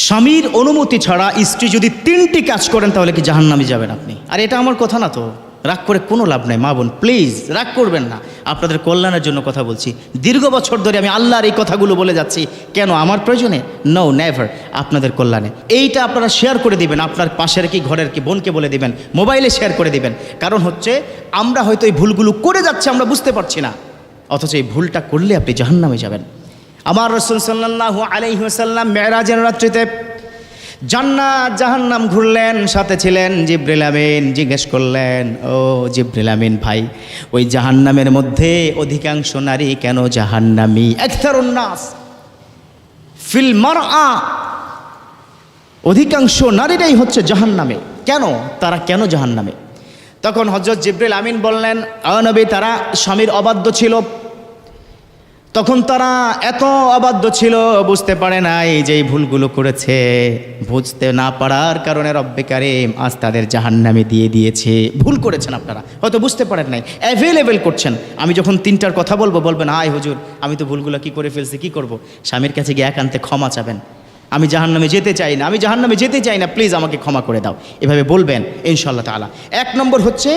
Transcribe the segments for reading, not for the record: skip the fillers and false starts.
স্বামীর অনুমতি ছাড়া স্ত্রী যদি 3টি কাজ করেন তাহলে কি জাহান্নামে যাবেন আপনি? আর এটা আমার কথা না তো, রাগ করে কোনো লাভ নেই। মা বোন প্লিজ রাগ করবেন না, আপনাদের কল্যাণের জন্য কথা বলছি। দীর্ঘ বছর ধরে আমি আল্লাহর এই কথাগুলো বলে যাচ্ছি। কেন? আমার প্রয়োজনে? No, never. আপনাদের কল্যাণে এইটা আপনারা শেয়ার করে দিবেন, আপনার পাশের কি ঘরের কি বোনকে বলে দিবেন, মোবাইলে শেয়ার করে দিবেন। কারণ হচ্ছে আমরা হয়তো এই ভুলগুলো করে যাচ্ছি, আমরা বুঝতে পারছি না, অথচ এই ভুলটা করলে আপনি জাহান্নামে যাবেন। আমার রাসূল সাল্লাল্লাহু আলাইহি ওয়াসাল্লাম মেরাজের রাত্রিতে জান্নাত জাহান্নাম ঘুরলেন, সাথে ছিলেন জিবরিল আমিন। জিজ্ঞেস করলেন, ও জিবরিল আমিন ভাই, ওই জাহান্নামের মধ্যে অধিকাংশ নারী কেন জাহান্নামী? আকসারুন নাস ফিল মারআ, অধিকাংশ নারীরাই হচ্ছে জাহান্নামে। কেন? তারা কেন জাহান্নামে? তখন হযরত জিবরিল আমিন বললেন, ও নবী, তারা স্বামীর অবাধ্য ছিল। তখন তারা এত অবাধ্য ছিল, বুঝতে পারে নাই যে এই ভুলগুলো করেছে। বুঝতে না পারার কারণে রব্বে কারীম আজ তাদের জাহান্নামে দিয়ে দিয়েছে। ভুল করেছেন আপনারা, হয়তো বুঝতে পারেন নাই, অ্যাভেলেবেল করছেন। আমি যখন 3টার কথা বলবো বলবেন, হায় হুজুর আমি তো ভুলগুলো কি করে ফেলছি, কি করব? স্বামীর কাছে গিয়ে একান্তে ক্ষমা চাবেন, আমি জাহান্নামে যেতে চাই না, আমি জাহান্নামে যেতে চাই না, প্লিজ আমাকে ক্ষমা করে দাও, এভাবে বলবেন ইনশাআল্লাহ তাআলা। 1 নম্বর হচ্ছে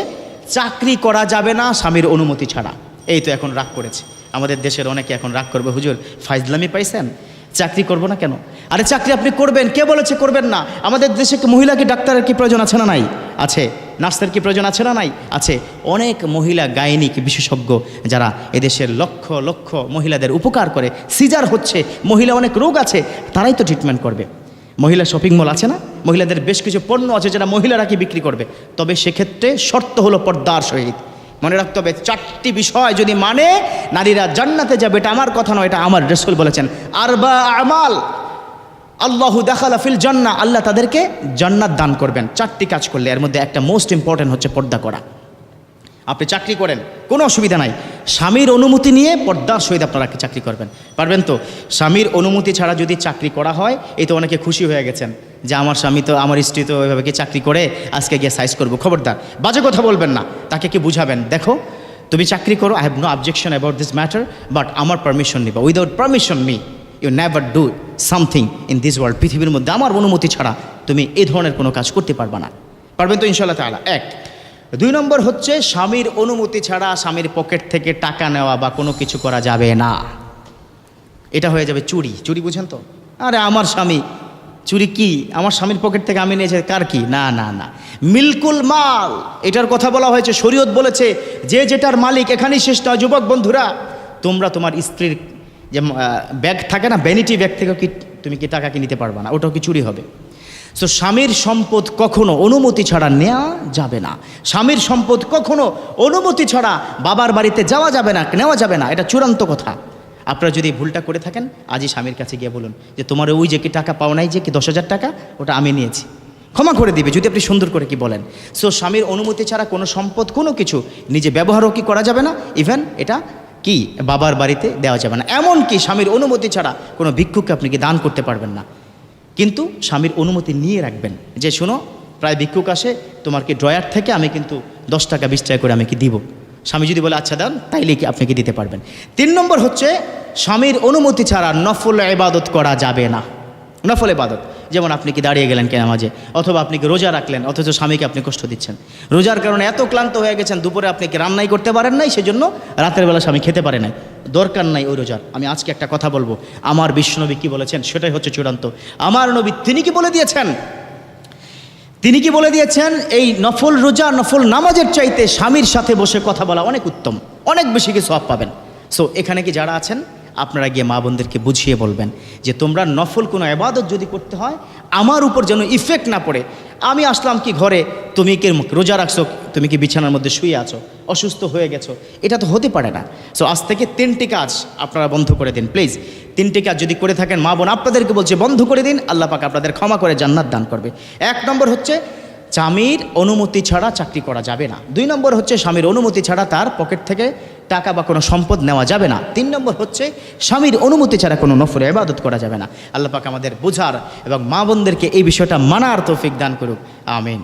চাকরি করা যাবে না স্বামীর অনুমতি ছাড়া। এই তো এখন রাগ করেছে আমাদের দেশের অনেকে, এখন রাগ করবে, হুজুর ফাইজলামি পাইছেন, চাকরি করব না কেন? আরে চাকরি আপনি করবেন, কে বলেছে করবেন না? আমাদের দেশে মহিলা কি ডাক্তারের কি প্রয়োজন আছে না নাই? আছে। নার্সের কি প্রয়োজন আছে না নাই? আছে। অনেক মহিলা গাইনিক বিশেষজ্ঞ যারা এদেশের লক্ষ লক্ষ মহিলাদের উপকার করে। সিজার হচ্ছে, মহিলা অনেক রোগ আছে, তারাই তো ট্রিটমেন্ট করবে। মহিলা শপিং মল আছে না, মহিলাদের বেশ কিছু পণ্য আছে যেটা মহিলারা কি বিক্রি করবে। তবে সেক্ষেত্রে শর্ত হলো পর্দার সহিত। মনে রাখতে হবে 4টি বিষয় যদি মানে নারীরা জান্নাতে যাবে। এটা আমার কথা নয়, এটা আমার রাসূল বলেছেন। আরবা আমাল আল্লাহু দাখালা ফিল জান্নাহ, আল্লাহ তাদেরকে জান্নাত দান করবেন 4টি কাজ করলে। এর মধ্যে একটা মোস্ট ইম্পর্টেন্ট হচ্ছে পর্দা করা। আপনি চাকরি করেন, কোনো অসুবিধা নাই, স্বামীর অনুমতি নিয়ে পর্দার সহিত আপনারা চাকরি করবেন। পারবেন তো? স্বামীর অনুমতি ছাড়া যদি চাকরি করা হয়, এই তো অনেকে খুশি হয়ে গেছেন যে আমার স্বামী তো, আমার স্ত্রী তো ওইভাবে কি চাকরি করে, আজকে গিয়ে সাইজ করবো। খবরদার, বাজে কথা বলবেন না। তাকে কি বুঝাবেন, দেখো তুমি চাকরি করো, I have no objection about this matter, but আমার পারমিশন নিবা। Without permission me you never do something in this world. পৃথিবীর মধ্যে আমার অনুমতি ছাড়া তুমি এই ধরনের কোনো কাজ করতে পারবা না। পারবেন তো ইনশাআল্লাহ তাআলা? 1। 2 নম্বর হচ্ছে স্বামীর অনুমতি ছাড়া স্বামীর পকেট থেকে টাকা নেওয়া বা কোনো কিছু করা যাবে না। এটা হয়ে যাবে চুরি। চুরি বুঝেন তো? আরে আমার স্বামী চুরি কি? আমার স্বামীর পকেট থেকে আমি নিয়েছি, কার কি? না না না, মিলকুল মাল, এটার কথা বলা হয়েছে। শরীয়ত বলেছে যে যেটার মালিক, এখানেই শেষ নয়। যুবক বন্ধুরা, তোমরা তোমার স্ত্রীর যে ব্যাগ থাকে না, ভ্যানিটি ব্যাগ থেকেও কি তুমি কি টাকা কি নিতে পারবা না? ওটাও কি চুরি হবে? সো স্বামীর সম্পদ কখনো অনুমতি ছাড়া নেওয়া যাবে না। স্বামীর সম্পদ কখনো অনুমতি ছাড়া বাবার বাড়িতে যাওয়া যাবে না, নেওয়া যাবে না। এটা চূড়ান্ত কথা। আপনারা যদি ভুলটা করে থাকেন, আজই স্বামীর কাছে গিয়ে বলুন যে তোমার ওই যে কি টাকা পাও নাই, যে কি 10,000 টাকা, ওটা আমি নিয়েছি, ক্ষমা করে দিবে, যদি আপনি সুন্দর করে কি বলেন। সো স্বামীর অনুমতি ছাড়া কোনো সম্পদ, কোনো কিছু নিজে ব্যবহারও কি করা যাবে না, ইভেন এটা কি বাবার বাড়িতে দেওয়া যাবে না। এমনকি স্বামীর অনুমতি ছাড়া কোনো ভিক্ষুককে আপনি কি দান করতে পারবেন না। কিন্তু স্বামীর অনুমতি নিয়ে রাখবেন যে শোনো, প্রায় ভিক্ষুক আসে, তোমার কি ড্রয়ার থেকে আমি কিন্তু 10 টাকা 20 টাকা করে আমি কি দিব। স্বামী যদি বলে আচ্ছা দেন, তাইলে কি আপনি কি দিতে পারবেন। 3 নম্বর হচ্ছে স্বামীর অনুমতি ছাড়া নফল ইবাদত করা যাবে না। নফল ইবাদত, যেমন আপনি কি দাঁড়িয়ে গেলেন কেন মাঝে, অথবা আপনি কি রোজা রাখলেন, অথচ স্বামীকে আপনি কষ্ট দিচ্ছেন। রোজার কারণে এত ক্লান্ত হয়ে গেছেন, দুপুরে আপনি কি রান্নাই করতে পারেন নাই, সেজন্য রাতের বেলা স্বামী খেতে পারে নাই। দরকার নাই ওই রোজার। আমি আজকে একটা কথা বলবো, আমার বিশ্বনবী কি বলেছেন সেটাই হচ্ছে চূড়ান্ত। আমার নবী তিনি কি বলে দিয়েছেন, তিনি কি বলে দিয়েছেন, এই নফল রোজা, নফল নামাজের চাইতে স্বামীর সাথে বসে কথা বলা অনেক উত্তম, অনেক বেশি কি সওয়াব পাবেন। সো এখানে কি যারা আছেন, আপনারা গিয়ে মা বোনদেরকে বুঝিয়ে বলবেন যে তোমরা নফল কোনো ইবাদত যদি করতে হয়, আমার উপর যেন ইফেক্ট না পড়ে। আমি আসলাম কি ঘরে, তুমি কি রোজা রাখছো, তুমি কি বিছানার মধ্যে শুয়ে আছো, অসুস্থ হয়ে গেছো, এটা তো হতে পারে না। সো আজ থেকে 3টি কাজ আপনারা বন্ধ করে দিন প্লিজ। 3টি কাজ যদি করে থাকেন, মা বোন আপনাদেরকে বলছে বন্ধ করে দিন, আল্লাহ পাক আপনাদের ক্ষমা করে জান্নাত দান করবে। 1 নম্বর হচ্ছে স্বামীর অনুমতি ছাড়া চাকরি করা যাবে না। 2 নম্বর হচ্ছে স্বামীর অনুমতি ছাড়া তার পকেট থেকে টাকা বা কোনো সম্পদ নেওয়া যাবে না। 3 নম্বর হচ্ছে স্বামীর অনুমতি ছাড়া কোনো নফল ইবাদত করা যাবে না। আল্লাহ পাক আমাদের বোঝার এবং মা বোনদেরকে এই বিষয়টা মানার তৌফিক দান করুক। আমিন।